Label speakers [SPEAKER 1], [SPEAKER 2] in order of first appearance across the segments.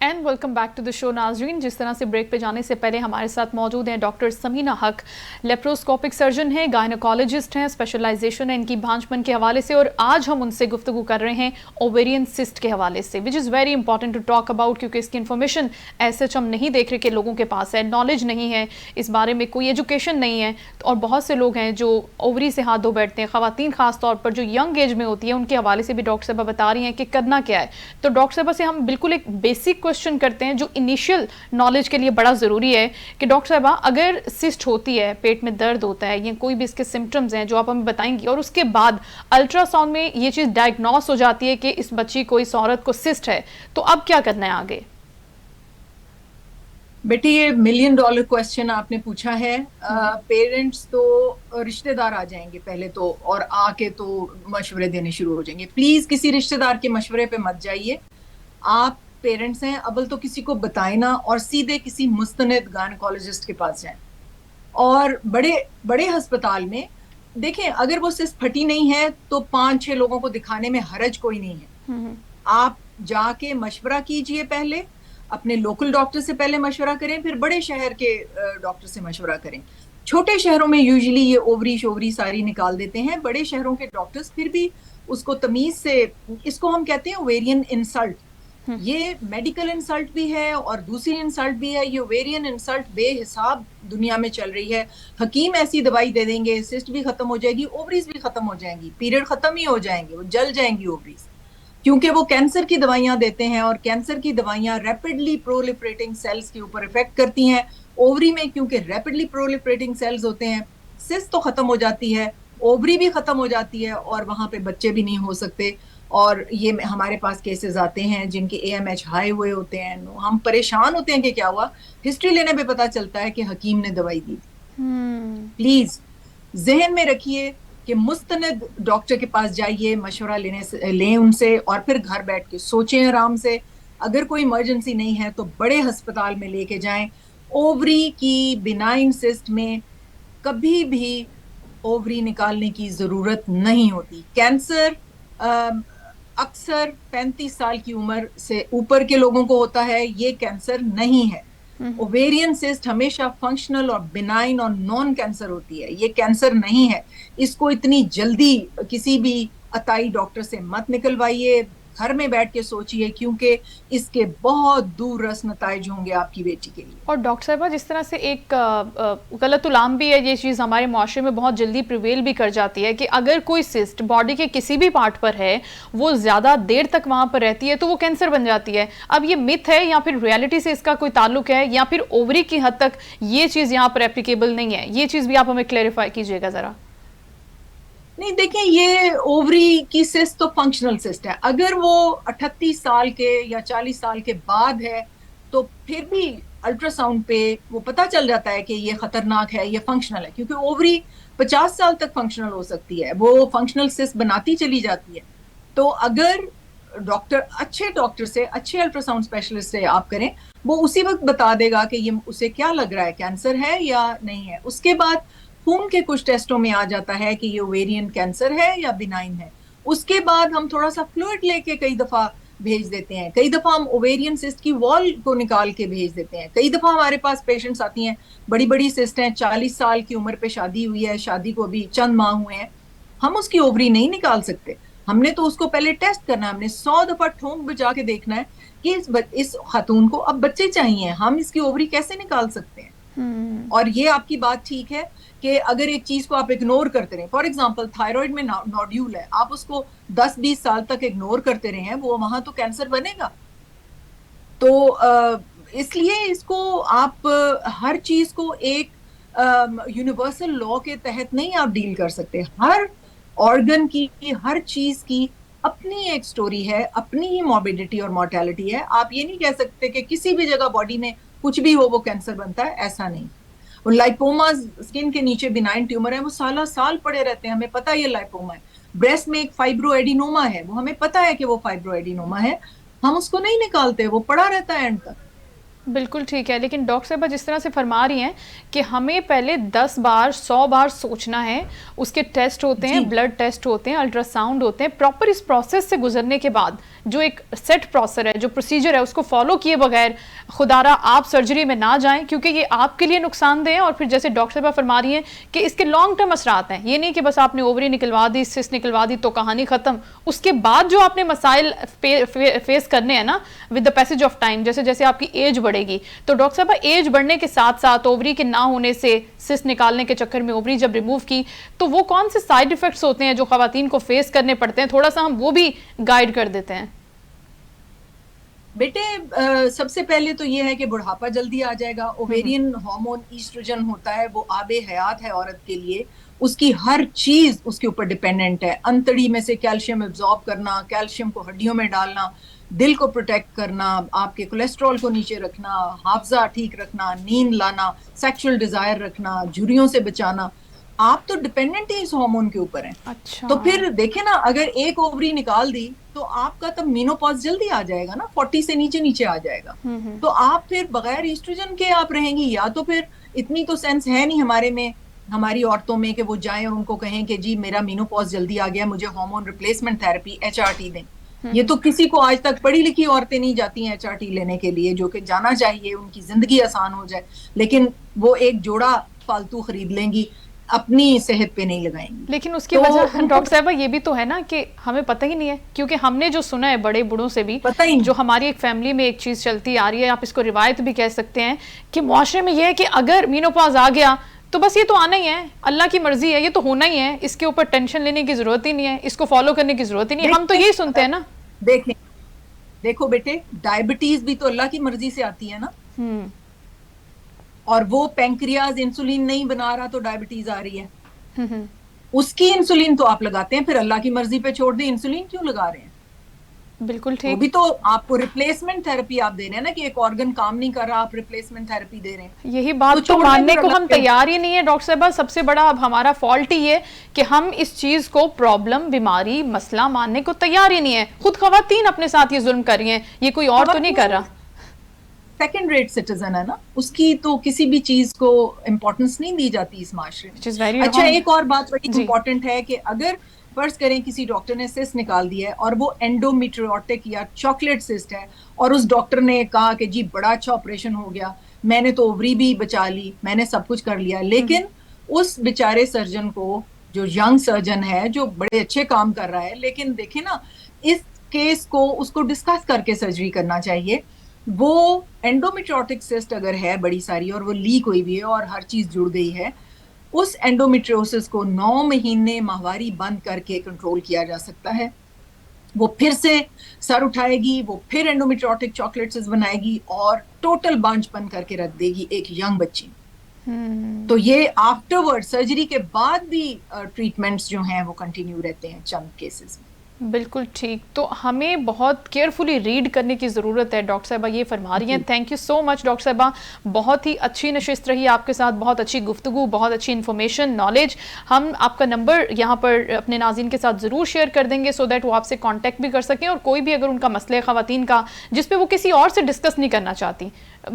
[SPEAKER 1] And welcome back to the show नाजरीन। जिस तरह से ब्रेक पे जाने से पहले हमारे साथ मौजूद हैं डॉक्टर समीना हक, लेप्रोस्कोपिक सर्जन हैं, गायनोकोलॉजिस्ट हैं, स्पेशलाइजेशन है इनकी भांजपन के हवाले से, और आज हम उनसे गुफ्तगू कर रहे हैं ओवेरियन सिस्ट के हवाले से, which is very important to talk about, क्योंकि इसकी इन्फॉर्मेशन ऐसे हम नहीं देख रहे कि लोगों के पास है, नॉलेज नहीं है इस बारे में, कोई एजुकेशन नहीं है। और बहुत से लोग हैं जो ओवरी से हाथ धो बैठते हैं, ख़वातीन खास तौर पर जो यंग एज में होती है, उनके हवाले से भी डॉक्टर साहबा बता रही हैं कि करना क्या है। तो डॉक्टर साहबा से हम बिल्कुल एक बेसिक क्वेश्चन करते हैं जो इनिशियल नॉलेज के लिए बड़ा ज़रूरी है कि डॉक्टर साहबा, अगर सिस्ट होती है, पेट में दर्द होता है या कोई भी इसके सिम्टम्स हैं जो आप हमें बताएंगी, और उसके बाद अल्ट्रासाउंड में ये चीज़ डायग्नोस हो जाती है कि इस बच्ची को, इस औरत को सिस्ट है, तो अब क्या करना है आगे?
[SPEAKER 2] बेटी, ये $1 मिलियन क्वेश्चन आपने पूछा है। पेरेंट्स तो रिश्तेदार आ जाएंगे पहले तो, और आके तो मशवरे देने शुरू हो जाएंगे। प्लीज किसी रिश्तेदार के मशवरे पे मत जाइए। आप पेरेंट्स हैं, अव्वल तो किसी को बताए ना, और सीधे किसी मुस्तनद गायनेकोलॉजिस्ट के पास जाएं। और बड़े बड़े अस्पताल में देखें, अगर वो सिर्फ फटी नहीं है तो 5-6 लोगों को दिखाने में हरज कोई नहीं है। आप जाके मशवरा कीजिए, पहले अपने लोकल डॉक्टर से पहले मशवरा करें, फिर बड़े शहर के डॉक्टर से मशवरा करें। छोटे शहरों में यूजुअली ये ओवरी शोवरी सारी निकाल देते हैं, बड़े शहरों के डॉक्टर्स फिर भी उसको तमीज से, इसको हम कहते हैं ओवेरियन इंसल्ट। ये मेडिकल इंसल्ट भी है और दूसरी इंसल्ट भी है। ये ओवेरियन इंसल्ट बेहिसाब दुनिया में चल रही है। हकीम ऐसी दवाई दे देंगे, सिस्ट भी खत्म हो जाएगी, ओवरीज भी खत्म हो जाएंगी, पीरियड खत्म ही हो जाएंगे, वो जल जाएंगी ओवरीज, क्योंकि वो कैंसर की दवाइयां देते हैं, और कैंसर की दवाइयां रैपिडली प्रोलिफरेटिंग सेल्स के ऊपर इफेक्ट करती हैं। ओवरी में क्योंकि रैपिडली प्रोलिफरेटिंग सेल्स होते हैं, सिस्ट तो खत्म हो जाती है, ओवरी भी खत्म हो जाती है, और वहां पे बच्चे भी नहीं हो सकते। और ये हमारे पास केसेस आते हैं जिनके AMH हाई हुए होते हैं, हम परेशान होते हैं कि क्या हुआ। हिस्ट्री लेने पे पता चलता है कि हकीम ने दवाई दी। प्लीज जहन में रखिए कि मुस्तनद डॉक्टर के पास जाइए, मशवरा लें उनसे, और फिर घर बैठ के सोचें आराम से। अगर कोई इमरजेंसी नहीं है तो बड़े अस्पताल में लेके जाएं। ओवरी की बिनाइन सिस्ट में कभी भी ओवरी निकालने की जरूरत नहीं होती। कैंसर अक्सर 35 साल की उम्र से ऊपर के लोगों को होता है, ये कैंसर नहीं है। ओवेरियन सिस्ट हमेशा फंक्शनल और बिनाइन और नॉन कैंसर होती है, ये कैंसर नहीं है। इसको इतनी जल्दी किसी भी अताई डॉक्टर से मत निकलवाइए, घर में बैठ के सोचिए, क्योंकि इसके बहुत दूर रस नताइज होंगे आपकी बेटी के लिए।
[SPEAKER 1] और डॉक्टर साहबा, जिस तरह से एक गलत उलाम भी है, ये चीज़ हमारे माशरे में बहुत जल्दी प्रिवेल भी कर जाती है कि अगर कोई सिस्ट बॉडी के किसी भी पार्ट पर है, वो ज़्यादा देर तक वहाँ पर रहती है तो वो कैंसर बन जाती है। अब ये मिथ है या फिर रियलिटी से इसका कोई ताल्लुक है, या फिर ओवरी की हद तक ये चीज़ यहाँ पर एप्लीकेबल नहीं है? ये चीज़ भी आप हमें क्लेरिफाई कीजिएगा ज़रा।
[SPEAKER 2] नहीं, देखिए, ये ओवरी की सिस्ट तो फंक्शनल सिस्ट है। अगर वो 38 साल के या 40 साल के बाद है तो फिर भी अल्ट्रासाउंड पे वो पता चल जाता है कि ये खतरनाक है, ये फंक्शनल है, क्योंकि ओवरी 50 साल तक फंक्शनल हो सकती है, वो फंक्शनल सिस्ट बनाती चली जाती है। तो अगर अच्छे डॉक्टर से, अच्छे अल्ट्रासाउंड स्पेशलिस्ट से आप करें, वो उसी वक्त बता देगा कि ये उसे क्या लग रहा है, कैंसर है या नहीं है। उसके बाद खून के कुछ टेस्टों में आ जाता है कि ये ओवेरियन कैंसर है या बिनाइन है। उसके बाद हम थोड़ा सा फ्लूइड लेके कई दफा भेज देते हैं, कई दफा हम ओवेरियन सिस्ट की वॉल को निकाल के भेज देते हैं। कई दफा हमारे पास पेशेंट्स आती हैं, बड़ी बड़ी सिस्ट हैं, 40 साल की उम्र पे शादी हुई है, शादी को अभी चंद माह हुए हैं, हम उसकी ओवरी नहीं निकाल सकते। हमने तो उसको पहले टेस्ट करना है, हमने 100 दफा ठोंक बजा के देखना है कि इस खातून को अब बच्चे चाहिए, हम इसकी ओवरी कैसे निकाल सकते हैं। और ये आपकी बात ठीक है कि अगर एक चीज को आप इग्नोर करते रहे, फॉर एग्जांपल थायराइड में नोड्यूल है, आप उसको 10-20 साल तक इग्नोर करते रहे हैं, वो वहां तो कैंसर बनेगा। तो इसलिए इसको आप हर चीज को एक यूनिवर्सल लॉ के तहत नहीं आप डील कर सकते। हर ऑर्गन की, हर चीज की अपनी एक स्टोरी है, अपनी ही मॉर्बिडिटी और मॉर्टेलिटी है। आप ये नहीं कह सकते कि किसी भी जगह बॉडी में कुछ भी हो वो कैंसर बनता है, ऐसा नहीं। लाइपोमा स्किन के नीचे बिनाइन ट्यूमर है, वो साल साल पड़े रहते हैं, हमें पता है ये लाइपोमा है। ब्रेस्ट में एक फाइब्रोएडिनोमा है, वो हमें पता है कि वो फाइब्रोएडिनोमा है, हम उसको नहीं निकालते, वो पड़ा रहता है एंड तक।
[SPEAKER 1] बिल्कुल ठीक है, लेकिन डॉक्टर साहब जिस तरह से फरमा रही हैं कि हमें पहले 10 बार 100 बार सोचना है, उसके टेस्ट होते हैं, ब्लड टेस्ट होते हैं, अल्ट्रासाउंड होते हैं, प्रॉपर इस प्रोसेस से गुजरने के बाद जो एक सेट प्रोसेस है, जो प्रोसीजर है, उसको फॉलो किए बगैर खुदारा आप सर्जरी में ना जाएं, क्योंकि ये आपके लिए नुकसानदेह है। और फिर जैसे डॉक्टर साहब फरमा रही हैं कि इसके लॉन्ग टर्म असरात हैं, ये नहीं कि बस आपने ओवरी निकलवा दी, सिस्ट निकलवा दी तो कहानी खत्म। उसके बाद जो आपने मसाइल फेस करने हैं ना with the passage of time, जैसे जैसे आपकी एज बढ़ेगी, तो डॉक्टर साहब एज बढ़ने के साथ साथ ओवरी के ना होने से, सिस्ट निकालने के चक्कर में ओवरी जब रिमूव की, तो वो कौन से साइड इफेक्ट्स होते हैं जो खवातीन को फेस करने पड़ते हैं, थोड़ा सा हम वो भी गाइड कर देते हैं।
[SPEAKER 2] बेटे सबसे पहले तो ये है कि बुढ़ापा जल्दी आ जाएगा। ओवेरियन हार्मोन ईस्ट्रोजन होता है, वो आबे हयात है औरत के लिए, उसकी हर चीज उसके ऊपर डिपेंडेंट है। अंतड़ी में से कैल्शियम एब्जॉर्ब करना, कैल्शियम को हड्डियों में डालना, दिल को प्रोटेक्ट करना, आपके कोलेस्ट्रॉल को नीचे रखना, हाफजा ठीक रखना, नींद लाना, सेक्सुअल डिजायर रखना, झुर्रियों से बचाना, आप तो डिपेंडेंट ही इस हार्मोन के ऊपर हैं।
[SPEAKER 1] अच्छा।
[SPEAKER 2] तो फिर देखे ना, अगर एक ओवरी निकाल दी तो आपका तब मीनोपॉज जल्दी आ जाएगा ना, 40 से नीचे नीचे आ जाएगा। तो आप फिर बगैर ईस्ट्रोजन के आप रहेंगी, या तो फिर इतनी तो सेंस है नहीं हमारे में, हमारी औरतों में, कि वो जाएं और उनको कहें कि जी मेरा मीनोपॉज जल्दी आ गया, मुझे हार्मोन रिप्लेसमेंट थेरेपी HRT दें। ये तो किसी को आज तक, पढ़ी लिखी औरतें नहीं जाती हैं HRT लेने के लिए, जो कि जाना चाहिए, उनकी जिंदगी आसान हो जाए, लेकिन वो एक जोड़ा फालतू खरीद लेंगी, अपनी सेहत पे नहीं लगाएंगी।
[SPEAKER 1] लेकिन उसकी वजह डॉक्टर साहब ये भी तो है ना कि हमें पता ही नहीं है, क्योंकि हमने जो सुना है बड़े बूढ़ों से भी,
[SPEAKER 2] पता ही नहीं।
[SPEAKER 1] जो हमारी एक फैमिली में एक चीज चलती आ रही है, आप इसको रिवायत भी कह सकते हैं, कि मुआशरे में यह है कि अगर मीनोपॉज आ गया तो बस ये तो आना ही है, अल्लाह की मर्जी है, ये तो होना ही है, इसके ऊपर टेंशन लेने की जरूरत ही नहीं है, इसको फॉलो करने की जरूरत ही नहीं है। हम तो यही सुनते हैं ना।
[SPEAKER 2] देखो बेटे, डायबिटीज भी तो अल्लाह की मर्जी से आती है ना। और वो पैंक्रियाज इंसुलिन नहीं बना रहा तो डायबिटीज आ रही है। उसकी इंसुलिन तो आप लगाते हैं, फिर अल्लाह की मर्जी पे छोड़ दे, इंसुलिन क्यों लगा रहे हैं?
[SPEAKER 1] बिल्कुल ठीक।
[SPEAKER 2] वो भी तो आपको रिप्लेसमेंट थेरेपी आप दे रहे हैं ना, कि एक ऑर्गन काम नहीं कर रहा, आप रिप्लेसमेंट थेरेपी दे रहे हैं।
[SPEAKER 1] यही बात तो मानने को हम तैयार ही नहीं है डॉक्टर साहब। सबसे बड़ा अब हमारा फॉल्ट ही है कि हम इस चीज को प्रॉब्लम, बीमारी, मसला मानने को तैयार ही नहीं है। खुद खवातीन अपने साथ ये जुल्म कर रही हैं, ये कोई और तो नहीं कर रहा।
[SPEAKER 2] सेकंड रेट सिटीजन है ना, उसकी तो किसी भी चीज को इम्पोर्टेंस नहीं दी जाती इस माशरे में। अच्छा, एक और बात बड़ी इंपॉर्टेंट है कि अगर फर्ज करें किसी डॉक्टर ने सिस्ट निकाल दिया है और वो एंडोमेट्रियोटिक या चॉकलेट सिस्ट है, और उस डॉक्टर ने कहा कि जी बड़ा अच्छा ऑपरेशन हो गया, मैंने तो ओवरी भी बचा ली, मैंने सब कुछ कर लिया, लेकिन उस बेचारे सर्जन को, जो यंग सर्जन है, जो बड़े अच्छे काम कर रहा है, लेकिन देखे ना, इस केस को उसको डिस्कस करके सर्जरी करना चाहिए। वो एंडोमेट्रियोटिक सिस्ट अगर है बड़ी सारी और वो लीक हुई भी है और हर चीज जुड़ गई है, उस एंडोमेट्रियोसिस को 9 महीने माहवारी बंद करके कंट्रोल किया जा सकता है। वो फिर से सर उठाएगी, वो फिर एंडोमेट्रियोटिक चॉकलेट्स बनाएगी और टोटल बांझपन करके रख देगी एक यंग बच्ची। तो ये आफ्टरवर्ड सर्जरी के बाद भी ट्रीटमेंट्स जो हैं वो कंटिन्यू रहते हैं चंद केसेस में।
[SPEAKER 1] बिल्कुल ठीक। तो हमें बहुत केयरफुली रीड करने की ज़रूरत है, डॉक्टर साहबा ये फरमा रही हैं। Thank you so much doctor साहबा, बहुत ही अच्छी नशिस्त रही आपके साथ, बहुत अच्छी गुफ्तगू, बहुत अच्छी इन्फॉर्मेशन, नॉलेज। हम आपका नंबर यहाँ पर अपने नाज़रीन के साथ ज़रूर शेयर कर देंगे, सो दैट वो आपसे कॉन्टैक्ट भी कर सकें, और कोई भी अगर उनका मसले ख़वातीन का जिस पे वो किसी और से डिस्कस नहीं करना चाहती,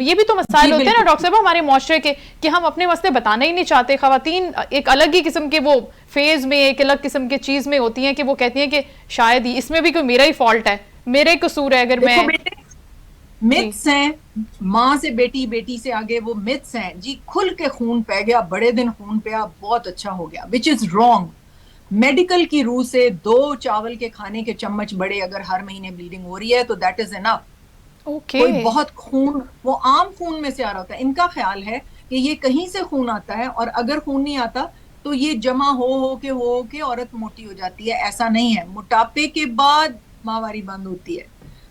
[SPEAKER 1] ये भी तो मसाइल होते हैं ना डॉक्टर साहब हमारे मुआशरे के, कि हम अपने मसले बताना ही नहीं चाहते। ख़वातीन एक अलग ही किस्म के वो फेज में, एक अलग किस्म के चीज में होती हैं कि वो कहती हैं कि शायद ही इसमें भी कोई मेरा ही फॉल्ट है, मेरा ही कसूर है। अगर मैं
[SPEAKER 2] मिथ्स हैं, माँ से बेटी, बेटी से आगे, वो मिथ्स हैं जी। खुल के खून पै गया, बड़े दिन खून पया, बहुत अच्छा हो गया, विच इज रॉन्ग। मेडिकल की रूह से 2 चावल के खाने के चम्मच बड़े अगर हर महीने ब्लीडिंग हो रही है तो दैट इज इनफ। कोई बहुत खून, वो आम खून में से आ रहा होता है। इनका ख्याल है कि ये कहीं से खून आता है, और अगर खून नहीं आता तो ये जमा हो के औरत मोटी हो जाती है। ऐसा नहीं है। मोटापे के बाद माहवारी बंद होती है,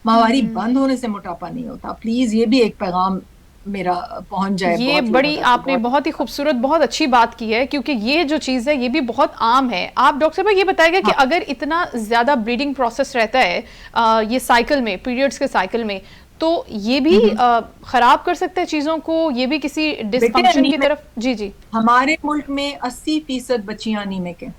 [SPEAKER 2] माहवारी बंद होने से मोटापा नहीं होता। प्लीज ये भी एक पैगाम मेरा पहुंच जाए।
[SPEAKER 1] ये बड़ी आपने बहुत ही खूबसूरत, बहुत अच्छी बात की है, क्योंकि ये जो चीज है ये भी बहुत आम है। आप डॉक्टर साहब ये बताएगा कि अगर इतना ज्यादा ब्लीडिंग प्रोसेस रहता है ये साइकिल में, पीरियड्स के साइकिल में, तो ये भी खराब कर सकता है चीजों को, ये भी किसी डिसफंक्शन की तरफ। जी जी,
[SPEAKER 2] हमारे मुल्क में 80% बच्चियां अनीमिक हैं,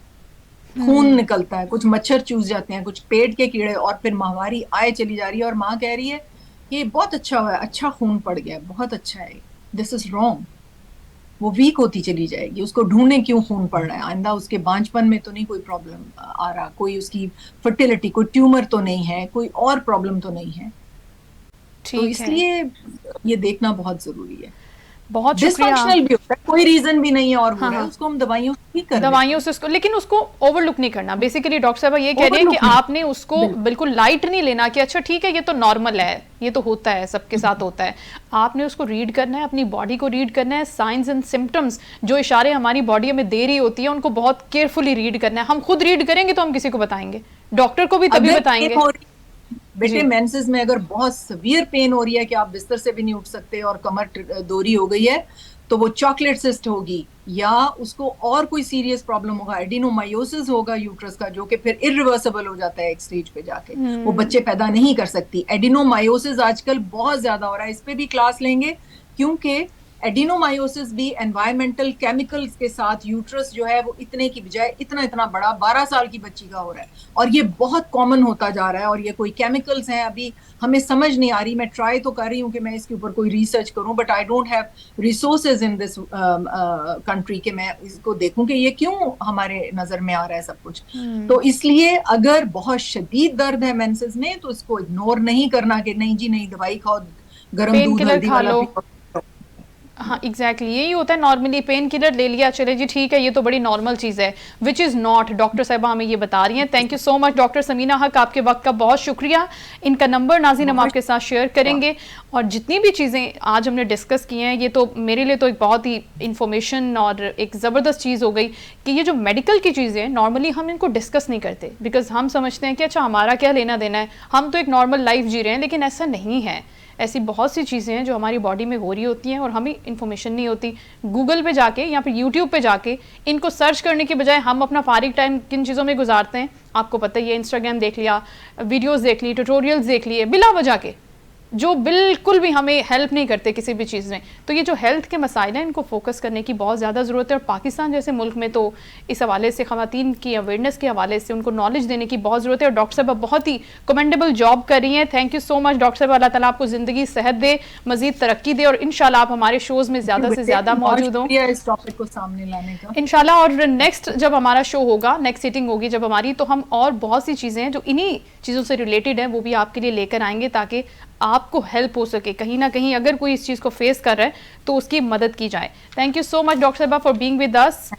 [SPEAKER 2] खून निकलता है, कुछ मच्छर चूस जाते हैं, कुछ पेट के कीड़े, और फिर माहवारी आए चली जा रही है, और माँ कह रही है कि बहुत अच्छा हुआ है, अच्छा खून पड़ गया, बहुत अच्छा है। This is wrong. वो वीक होती चली जाएगी। उसको ढूंढने क्यों खून पड़ रहा है, आइंदा उसके बांझपन में तो नहीं कोई प्रॉब्लम आ रहा, कोई उसकी फर्टिलिटी, कोई ट्यूमर तो नहीं है, कोई और प्रॉब्लम तो नहीं है। तो इसलिए ये देखना बहुत जरूरी है।
[SPEAKER 1] बहुत शुक्रिया।
[SPEAKER 2] डिसफंक्शनल भी होता है, कोई रीजन भी नहीं है और हो रहा है, उसको हम दवाइयों से ठीक कर
[SPEAKER 1] दवाइयों से उसको, लेकिन उसको ओवरलुक नहीं करना। बेसिकली डॉक्टर साहब ये कह रहे हैं कि आपने उसको बिल्कुल लाइट नहीं लेना कि अच्छा ठीक है ये तो नॉर्मल है, ये तो होता है, सबके साथ होता है। आपने उसको रीड करना है, अपनी बॉडी को रीड करना है, साइंस एंड सिम्टम्स जो इशारे हमारी बॉडी हमें दे रही होती है उनको बहुत केयरफुली रीड करना है। हम खुद रीड करेंगे तो हम किसी को बताएंगे, डॉक्टर को भी तभी बताएंगे।
[SPEAKER 2] बेटे मेंसेस में अगर बहुत सीवियर पेन हो रही है कि आप बिस्तर से भी नहीं उठ सकते और कमर दोरी हो गई है, तो वो चॉकलेट सिस्ट होगी या उसको और कोई सीरियस प्रॉब्लम होगा, एडिनोमायोसिस होगा यूट्रस का, जो कि फिर इरिवर्सिबल हो जाता है एक स्टेज पे जाके, वो बच्चे पैदा नहीं कर सकती। एडिनोमायोसिस आजकल बहुत ज्यादा हो रहा है, इस पे भी क्लास लेंगे, क्योंकि एडिनोमायोसिस भी एनवायरमेंटल केमिकल्स के साथ यूट्रस जो है वो इतने की बजाय इतना इतना बड़ा 12 साल की बच्ची का हो रहा है, और ये बहुत कॉमन होता जा रहा है। और ये कोई केमिकल्स हैं, अभी हमें समझ नहीं आ रही, मैं ट्राई तो कर रही हूँ कि मैं इसके ऊपर कोई रिसर्च करूं, but I don't have resources in this country के मैं इसको देखूं कि ये क्यों हमारे नजर में आ रहा है सब कुछ। तो इसलिए अगर बहुत शदीद दर्द है मेंसेस में तो इसको इग्नोर नहीं करना कि नहीं जी नहीं दवाई खाओ, गर्म दूध हल्दी वाला पियो।
[SPEAKER 1] हाँ एग्जैक्टली यही होता है नॉर्मली, पेन किलर ले लिया चले जी ठीक है ये तो बड़ी नॉर्मल चीज़ है, विच इज़ नॉट। डॉक्टर साहबा हमें ये बता रही हैं। Thank you so much doctor Samina Haq, आपके वक्त का बहुत शुक्रिया। इनका नंबर नाज़रीन हम आपके साथ शेयर करेंगे, और जितनी भी चीज़ें आज हमने डिस्कस की हैं ये तो मेरे लिए तो एक बहुत ही इंफॉर्मेशन और एक ज़बरदस्त चीज़ हो गई कि ये जो मेडिकल की चीज़ें नॉर्मली हम इनको डिस्कस नहीं करते, बिकॉज हम समझते हैं कि अच्छा हमारा क्या लेना देना है, हम तो एक नॉर्मल लाइफ जी रहे हैं, लेकिन ऐसा नहीं है। ऐसी बहुत सी चीज़ें हैं जो हमारी बॉडी में हो रही होती हैं और हमें इन्फॉर्मेशन नहीं होती। गूगल पे जाके या फिर यूट्यूब पे जाके इनको सर्च करने के बजाय हम अपना फारिग टाइम किन चीज़ों में गुजारते हैं, आपको पता ही है। इंस्टाग्राम देख लिया, वीडियोस देख ली, ट्यूटोरियल्स देख लिए बिला वजह के, जो बिल्कुल भी हमें हेल्प नहीं करते किसी भी चीज़ में। तो ये जो हेल्थ के मसाइल हैं इनको फोकस करने की बहुत ज़्यादा ज़रूरत है, और पाकिस्तान जैसे मुल्क में तो इस हवाले से ख़वातीन की अवेयरनेस के हवाले से उनको नॉलेज देने की बहुत ज़रूरत है। और डॉक्टर साहब बहुत ही कमेंडेबल जॉब कर रही हैं। Thank you so much doctor साहब, अल्लाह ताला आपको ज़िंदगी सेहत दे, मज़ीद तरक्की दे, और इंशाल्लाह आप हमारे शोज़ में ज़्यादा से ज़्यादा मौजूद हों
[SPEAKER 2] इस टॉपिक को सामने लाने का
[SPEAKER 1] इंशाल्लाह। और नेक्स्ट जब हमारा शो होगा, नेक्स्ट सीटिंग होगी जब हमारी, तो हम और बहुत सी चीज़ें हैं जो इन्हीं चीज़ों से रिलेटेड हैं वो भी आपके लिए लेकर आएंगे, ताकि आपको हेल्प हो सके। कहीं ना कहीं अगर कोई इस चीज़ को फेस कर रहा है तो उसकी मदद की जाए। Thank you so much doctor साहबा for being with us,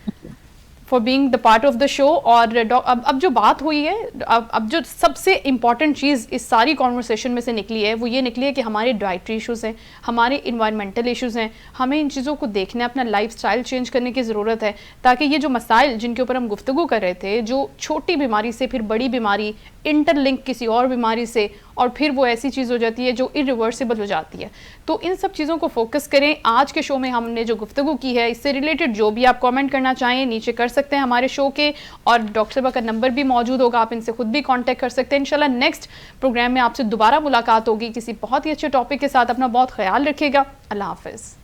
[SPEAKER 1] for being the part of the show. और अब जो बात हुई है, अब जो सबसे इंपॉर्टेंट चीज़ इस सारी कॉन्वर्सेशन में से निकली है वो ये निकली है कि हमारे डाइटरी इशूज़ हैं, हमारे इन्वायरमेंटल इशूज़ हैं, हमें इन चीज़ों को देखना है, अपना लाइफ स्टाइल चेंज करने की ज़रूरत है, ताकि ये जो मसाइल जिनके ऊपर हम गुफ्तगू कर रहे थे, जो छोटी बीमारी से फिर बड़ी बीमारी, इंटरलिंक किसी और बीमारी से, और फिर वो ऐसी चीज़ हो जाती है जो इरिवर्सिबल हो जाती है, तो इन सब चीज़ों को फोकस करें। आज के शो में हमने जो गुफ्तगू की है इससे रिलेटेड जो भी आप कमेंट करना चाहें नीचे कर सकते हैं हमारे शो के, और डॉक्टर साहबा का नंबर भी मौजूद होगा, आप इनसे खुद भी कांटेक्ट कर सकते हैं। इंशाल्लाह नेक्स्ट प्रोग्राम में आपसे दोबारा मुलाकात होगी किसी बहुत ही अच्छे टॉपिक के साथ। अपना बहुत ख्याल रखिएगा। अल्लाह हाफिज़।